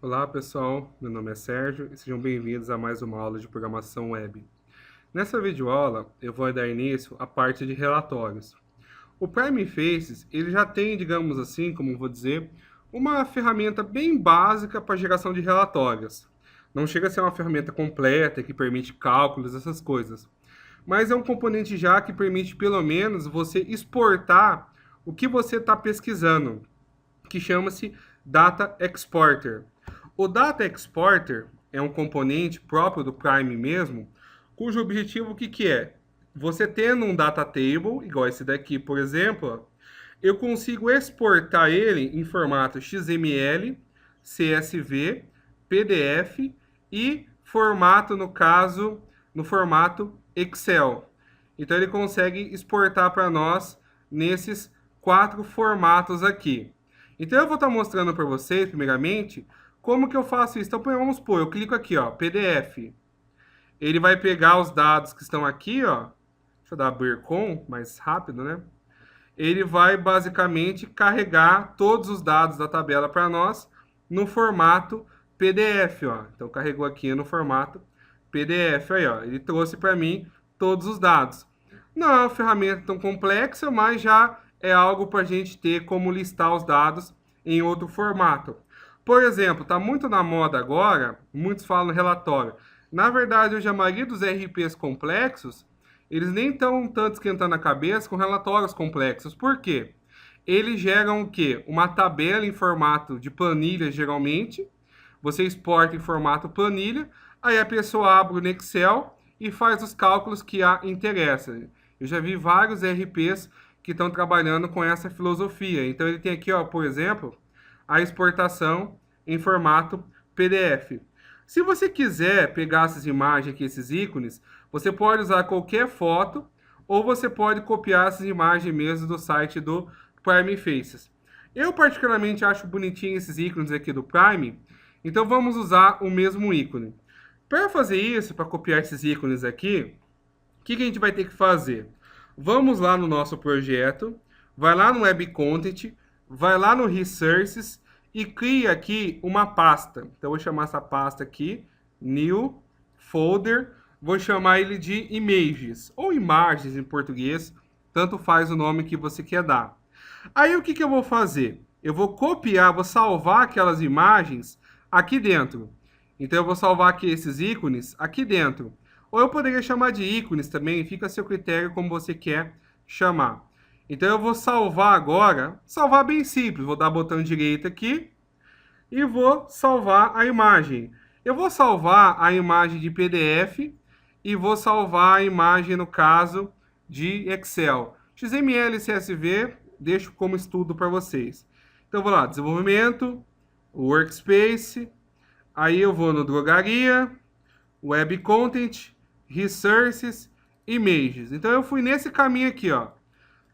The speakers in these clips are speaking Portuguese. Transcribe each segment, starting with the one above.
Olá pessoal, meu nome é Sérgio e sejam bem-vindos a mais uma aula de programação web. Nessa videoaula eu vou dar início à parte de relatórios. O Prime Faces ele já tem, digamos assim, como vou dizer, uma ferramenta bem básica para geração de relatórios. Não chega a ser uma ferramenta completa que permite cálculos, essas coisas, mas é um componente já que permite pelo menos você exportar o que você está pesquisando, que chama-se Data Exporter. O Data Exporter é um componente próprio do Prime mesmo, cujo objetivo o que é? Você tendo um data table, igual esse daqui, por exemplo, eu consigo exportar ele em formato XML, CSV, PDF e formato, no caso, no formato Excel. Então ele consegue exportar para nós nesses 4 formatos aqui. Então eu vou estar mostrando para vocês, primeiramente, como que eu faço isso. Então vamos supor, eu clico aqui, ó, PDF. Ele vai pegar os dados que estão aqui, ó. Deixa eu dar abrir com, mais rápido, né? Ele vai basicamente carregar todos os dados da tabela para nós no formato PDF, ó. Então carregou aqui no formato PDF, aí, ó. Ele trouxe para mim todos os dados. Não é uma ferramenta tão complexa, mas já é algo para a gente ter como listar os dados em outro formato. Por exemplo, está muito na moda agora, muitos falam relatório. Na verdade, hoje a maioria dos RPs complexos, eles nem estão tanto esquentando a cabeça com relatórios complexos. Por quê? Eles geram o quê? Uma tabela em formato de planilha, geralmente. Você exporta em formato planilha, aí a pessoa abre no Excel e faz os cálculos que a interessam. Eu já vi vários RPs que estão trabalhando com essa filosofia. Então ele tem aqui, ó, por exemplo, a exportação em formato PDF. Se você quiser pegar essas imagens aqui, esses ícones, você pode usar qualquer foto ou você pode copiar essas imagens mesmo do site do Prime Faces. Eu particularmente acho bonitinho esses ícones aqui do Prime, então vamos usar o mesmo ícone. Para fazer isso, para copiar esses ícones aqui, o que a gente vai ter que fazer? Vamos lá no nosso projeto, vai lá no Web Content, vai lá no Resources e cria aqui uma pasta. Então, eu vou chamar essa pasta aqui, New Folder, vou chamar ele de Images, ou Imagens em português, tanto faz o nome que você quer dar. Aí, o que eu vou fazer? Eu vou copiar, vou salvar aquelas imagens aqui dentro. Então, eu vou salvar aqui esses ícones aqui dentro. Ou eu poderia chamar de ícones também, fica a seu critério como você quer chamar. Então eu vou salvar agora, salvar bem simples, vou dar botão direito aqui e vou salvar a imagem. Eu vou salvar a imagem de PDF e vou salvar a imagem, no caso, de Excel. XML e CSV, deixo como estudo para vocês. Então vou lá, desenvolvimento, workspace, aí eu vou no drogaria, web content, resources, images. Então eu fui nesse caminho aqui, ó.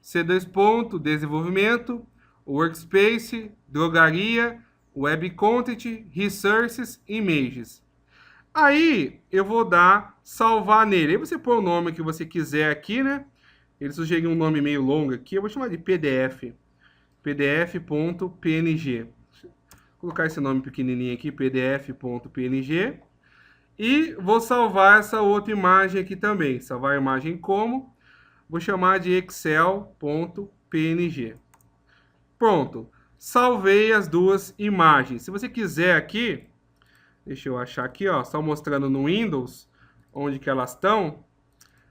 C2 ponto, desenvolvimento, workspace, drogaria, web content, resources, images. Aí eu vou dar salvar nele. Aí você põe o nome que você quiser aqui, né? Ele sugeriu um nome meio longo aqui, eu vou chamar de PDF. pdf.png. Vou colocar esse nome pequenininho aqui, pdf.png. E vou salvar essa outra imagem aqui também. Salvar a imagem como? Vou chamar de excel.png. Pronto. Salvei as duas imagens. Se você quiser aqui, deixa eu achar aqui, ó, só mostrando no Windows onde que elas estão.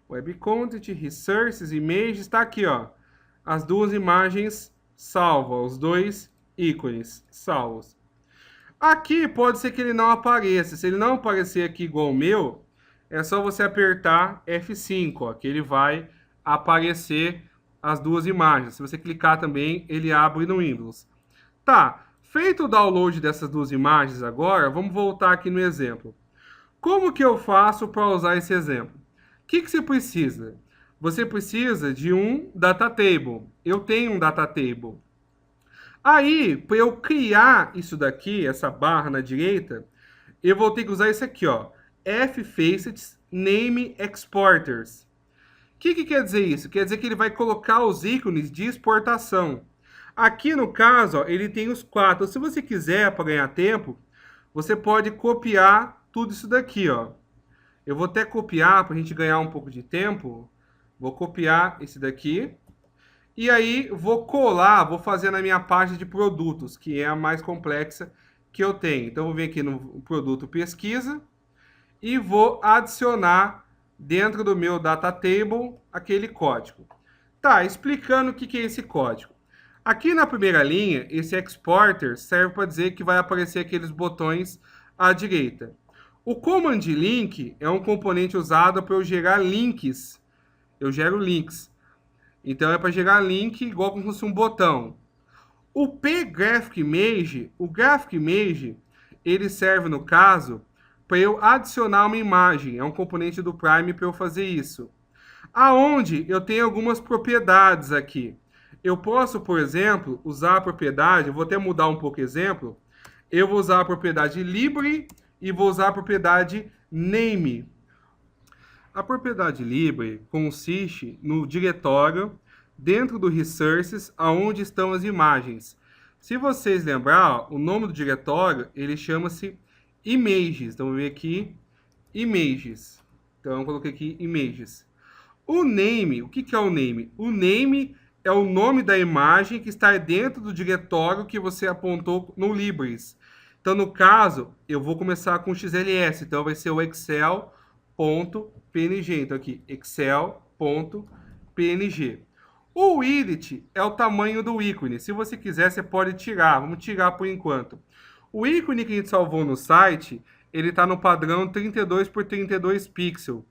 Web Content, Resources, Images, está aqui, ó. As duas imagens salvas, os dois ícones salvos. Aqui pode ser que ele não apareça. Se ele não aparecer aqui igual o meu, é só você apertar F5, ó, que ele vai aparecer as duas imagens. Se você clicar também, ele abre no Windows. Tá, feito o download dessas duas imagens agora, vamos voltar aqui no exemplo. Como que eu faço para usar esse exemplo? O que você precisa? Você precisa de um data table. Eu tenho um data table. Aí, para eu criar isso daqui, essa barra na direita, eu vou ter que usar isso aqui, ó. F-Facets Name Exporters. O que quer dizer isso? Quer dizer que ele vai colocar os ícones de exportação. Aqui no caso, ó, ele tem os 4. Se você quiser, para ganhar tempo, você pode copiar tudo isso daqui, ó. Eu vou até copiar para a gente ganhar um pouco de tempo. Vou copiar esse daqui. E aí vou colar, vou fazer na minha página de produtos, que é a mais complexa que eu tenho. Então, vou vir aqui no produto pesquisa e vou adicionar dentro do meu data table aquele código. Tá, explicando o que é esse código. Aqui na primeira linha, esse exporter serve para dizer que vai aparecer aqueles botões à direita. O command link é um componente usado para eu gerar links. Eu gero links. Então é para gerar link igual como se fosse um botão. O pGraphicImage, o GraphicImage, ele serve no caso para eu adicionar uma imagem. É um componente do Prime para eu fazer isso. Aonde eu tenho algumas propriedades aqui. Eu posso, por exemplo, usar a propriedade, eu vou até mudar um pouco o exemplo. Eu vou usar a propriedade libre e vou usar a propriedade name. A propriedade libre consiste no diretório dentro do resources aonde estão as imagens. Se vocês lembrar, o nome do diretório, ele chama-se images. Então, vou ver aqui, images. Então, eu coloquei aqui images. O name, o que é o name? O name é o nome da imagem que está dentro do diretório que você apontou no Libris. Então, no caso, eu vou começar com XLS. Então, vai ser o excel.png. Então, aqui, excel.png. O widget é o tamanho do ícone. Se você quiser, você pode tirar. Vamos tirar por enquanto. O ícone que a gente salvou no site, ele está no padrão 32 por 32 pixels.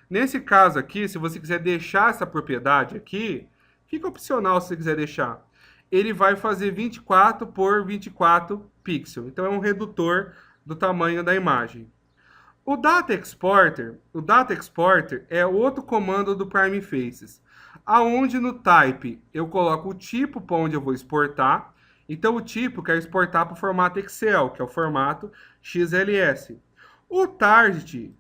Nesse caso aqui, se você quiser deixar essa propriedade aqui, fica opcional se você quiser deixar. Ele vai fazer 24 por 24 pixels. Então, é um redutor do tamanho da imagem. O Data Exporter é outro comando do Prime Faces, aonde no type eu coloco o tipo para onde eu vou exportar. Então, o tipo eu quero exportar para o formato Excel, que é o formato XLS. O target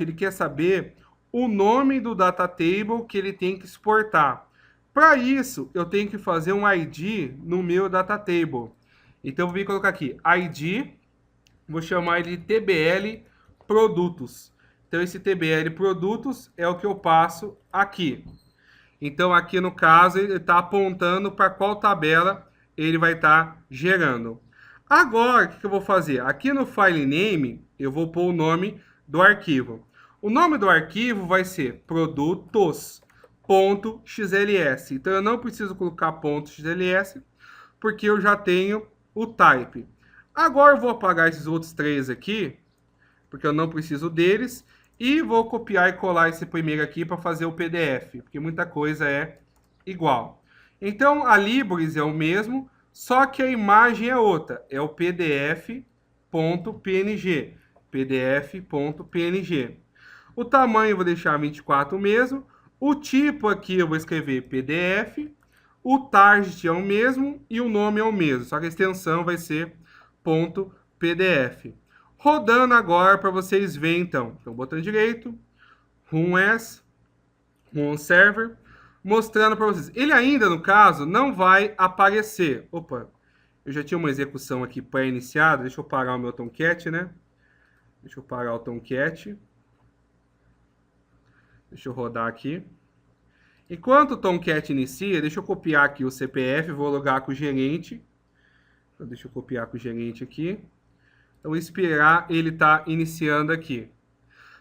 ele quer saber o nome do data table que ele tem que exportar. Para isso, eu tenho que fazer um ID no meu data table. Então, eu vou colocar aqui ID, vou chamar ele de TBL produtos. Então, esse TBL produtos é o que eu passo aqui. Então, aqui no caso, ele está apontando para qual tabela ele vai estar gerando. Agora, o que eu vou fazer? Aqui no file name, eu vou pôr o nome do arquivo. O nome do arquivo vai ser produtos.xls. Então, eu não preciso colocar .xls, porque eu já tenho o type. Agora, eu vou apagar esses outros três aqui, porque eu não preciso deles. E vou copiar e colar esse primeiro aqui para fazer o PDF, porque muita coisa é igual. Então, a Libris é o mesmo, só que a imagem é outra. É o pdf.png. pdf.png. O tamanho eu vou deixar 24 mesmo. O tipo aqui eu vou escrever PDF. O target é o mesmo e o nome é o mesmo, só que a extensão vai ser .pdf. Rodando agora para vocês verem, então. Então, botão direito, Run as, Run Server, mostrando para vocês. Ele ainda, no caso, não vai aparecer. Opa, eu já tinha uma execução aqui pré-iniciada. Deixa eu parar o meu Tomcat, né? Deixa eu parar o Tomcat. Deixa eu rodar aqui. Enquanto o Tomcat inicia, deixa eu copiar aqui o CPF, vou logar com o gerente. Então, deixa eu copiar com o gerente aqui. Então, esperar ele estar iniciando aqui.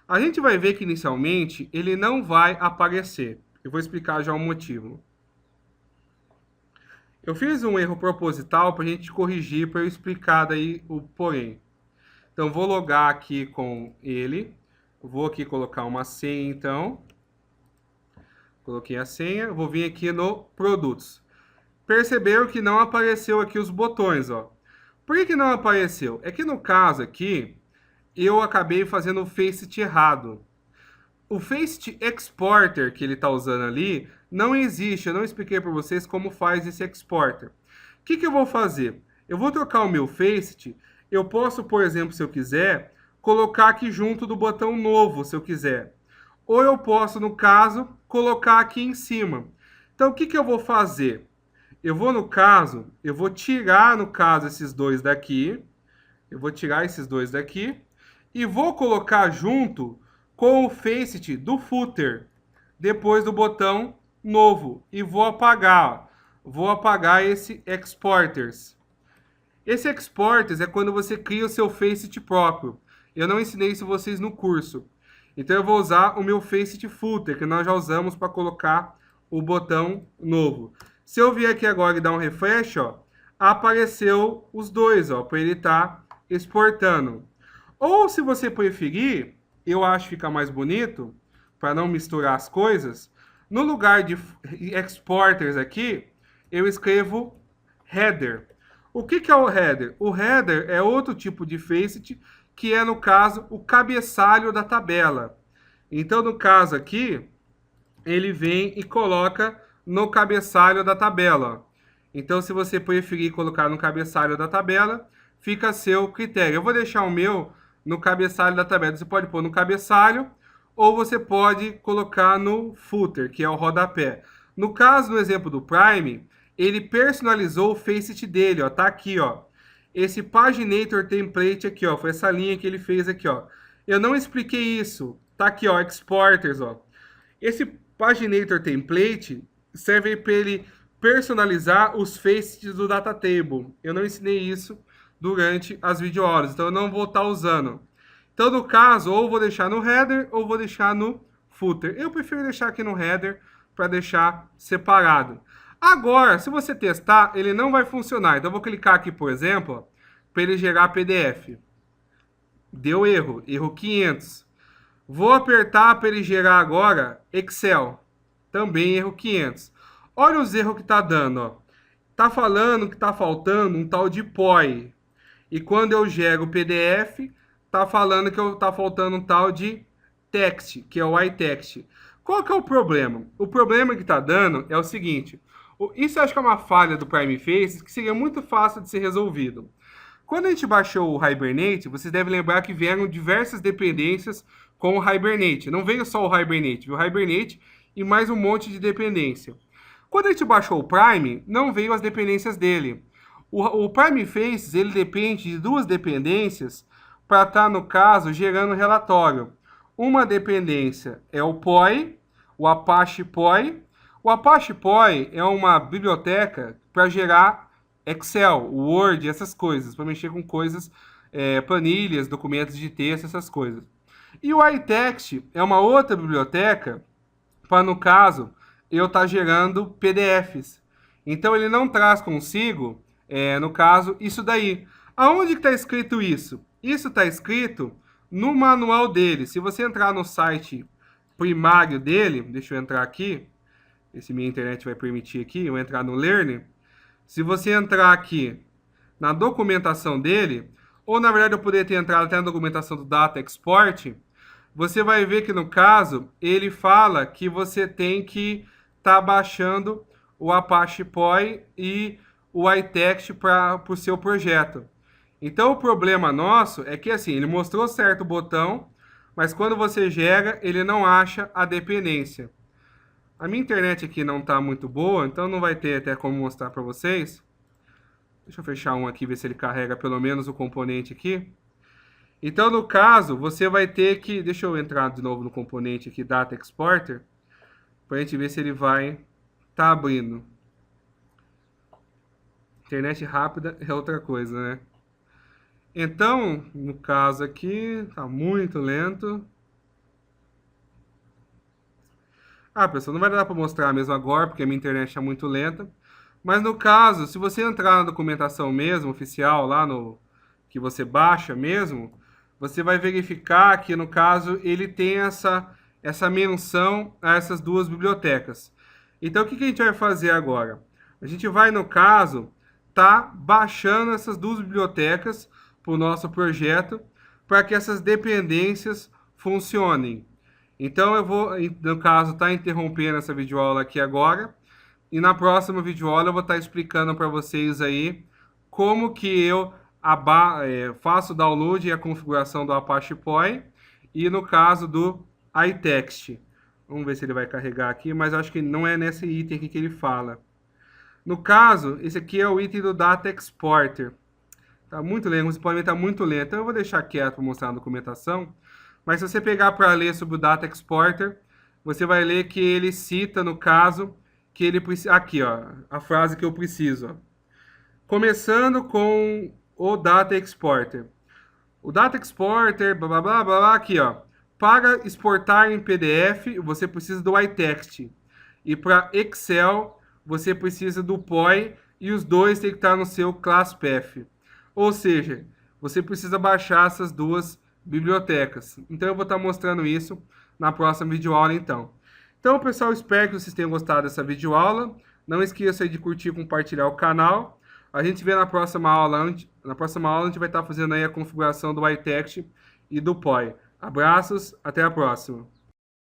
A gente vai ver que inicialmente ele não vai aparecer. Eu vou explicar já o motivo. Eu fiz um erro proposital para a gente corrigir, para eu explicar daí o porém. Então, vou logar aqui com ele. Vou aqui colocar uma senha, então. Coloquei a senha. Vou vir aqui no produtos. Perceberam que não apareceu aqui os botões, ó. Por que não apareceu? É que no caso aqui, eu acabei fazendo o facet errado. O facet exporter que ele está usando ali não existe. Eu não expliquei para vocês como faz esse exporter. O que eu vou fazer? Eu vou trocar o meu facet. Eu posso, por exemplo, se eu quiser, colocar aqui junto do botão novo, se eu quiser. Ou eu posso, no caso, colocar aqui em cima. Então, o que eu vou fazer? Eu vou tirar, no caso, esses dois daqui. Eu vou tirar esses dois daqui e vou colocar junto com o facet do footer, depois do botão novo. E vou apagar, ó. Vou apagar esse exporters. Esse exporters é quando você cria o seu facet próprio. Eu não ensinei isso vocês no curso. Então eu vou usar o meu facet footer, que nós já usamos para colocar o botão novo. Se eu vier aqui agora e dar um refresh, ó, apareceu os dois, ó, para ele estar exportando. Ou se você preferir, eu acho que fica mais bonito, para não misturar as coisas, no lugar de exporters aqui, eu escrevo header. O que é o header? O header é outro tipo de facet, que é, no caso, o cabeçalho da tabela. Então, no caso aqui, ele vem e coloca no cabeçalho da tabela. Então, se você preferir colocar no cabeçalho da tabela, fica a seu critério. Eu vou deixar o meu no cabeçalho da tabela. Você pode pôr no cabeçalho ou você pode colocar no footer, que é o rodapé. No caso, no exemplo do Prime, ele personalizou o facet dele, ó, tá aqui, ó. Esse paginator template aqui, ó, foi essa linha que ele fez aqui, ó. Eu não expliquei isso. Tá aqui, ó, exporters, ó. Esse paginator template serve para ele personalizar os facets do data table. Eu não ensinei isso durante as videoaulas, então eu não vou estar usando. Então, no caso, ou vou deixar no header ou vou deixar no footer. Eu prefiro deixar aqui no header para deixar separado. Agora, se você testar, ele não vai funcionar. Então, eu vou clicar aqui, por exemplo, para ele gerar PDF. Deu erro, erro 500. Vou apertar para ele gerar agora Excel. Também erro 500. Olha os erros que está dando, ó. Tá falando que está faltando um tal de POI. E quando eu gero o PDF, tá falando que tá faltando um tal de text, que é o iText. Qual que é o problema? O problema que está dando é o seguinte. Isso eu acho que é uma falha do Prime Faces que seria muito fácil de ser resolvido. Quando a gente baixou o Hibernate, vocês devem lembrar que vieram diversas dependências com o Hibernate. Não veio só o Hibernate, veio o Hibernate e mais um monte de dependência. Quando a gente baixou o Prime, não veio as dependências dele. O Prime Faces, ele depende de duas dependências para estar, no caso, gerando relatório. Uma dependência é o POI, o Apache POI. O Apache POI é uma biblioteca para gerar Excel, Word, essas coisas, para mexer com coisas, planilhas, documentos de texto, essas coisas. E o iText é uma outra biblioteca para, no caso, eu estar gerando PDFs. Então, ele não traz consigo, no caso, isso daí. Aonde está escrito isso? Isso está escrito no manual dele. Se você entrar no site primário dele, deixa eu entrar aqui, se minha internet vai permitir aqui, eu entrar no Learn. Se você entrar aqui na documentação dele, ou na verdade eu poderia ter entrado até na documentação do Data Export, você vai ver que no caso, ele fala que você tem que estar baixando o Apache POI e o iText para o seu projeto. Então o problema nosso é que assim, ele mostrou certo botão, mas quando você gera, ele não acha a dependência. A minha internet aqui não está muito boa, então não vai ter até como mostrar para vocês. Deixa eu fechar um aqui, ver se ele carrega pelo menos o componente aqui. Então, no caso, você vai ter que... Deixa eu entrar de novo no componente aqui, Data Exporter, para a gente ver se ele vai estar abrindo. Internet rápida é outra coisa, né? Então, no caso aqui, está muito lento. Ah, pessoal, não vai dar para mostrar mesmo agora, porque a minha internet está muito lenta. Mas no caso, se você entrar na documentação mesmo, oficial, lá no que você baixa mesmo, você vai verificar que, no caso, ele tem essa menção a essas duas bibliotecas. Então, o que a gente vai fazer agora? A gente vai, no caso, tá baixando essas duas bibliotecas para o nosso projeto, para que essas dependências funcionem. Então, eu vou, no caso, estar interrompendo essa videoaula aqui agora. E na próxima videoaula eu vou estar explicando para vocês aí como que eu faço o download e a configuração do Apache POI e no caso do iText. Vamos ver se ele vai carregar aqui, mas acho que não é nesse item aqui que ele fala. No caso, esse aqui é o item do Data Exporter. Tá muito lento, o desenvolvimento está muito lento. Então eu vou deixar quieto para mostrar a documentação. Mas se você pegar para ler sobre o Data Exporter, você vai ler que ele cita, no caso, que ele precisa. Aqui, ó, a frase que eu preciso. Ó. Começando com o Data Exporter. O Data Exporter, blá blá blá blá, aqui, ó. Para exportar em PDF, você precisa do iText. E para Excel, você precisa do POI e os dois tem que estar no seu ClassPath. Ou seja, você precisa baixar essas duas bibliotecas. Então eu vou estar mostrando isso na próxima videoaula então. Então, pessoal, espero que vocês tenham gostado dessa videoaula. Não esqueça de curtir e compartilhar o canal. A gente vê na próxima aula. Na próxima aula a gente vai estar fazendo aí a configuração do iText e do POI. Abraços, até a próxima.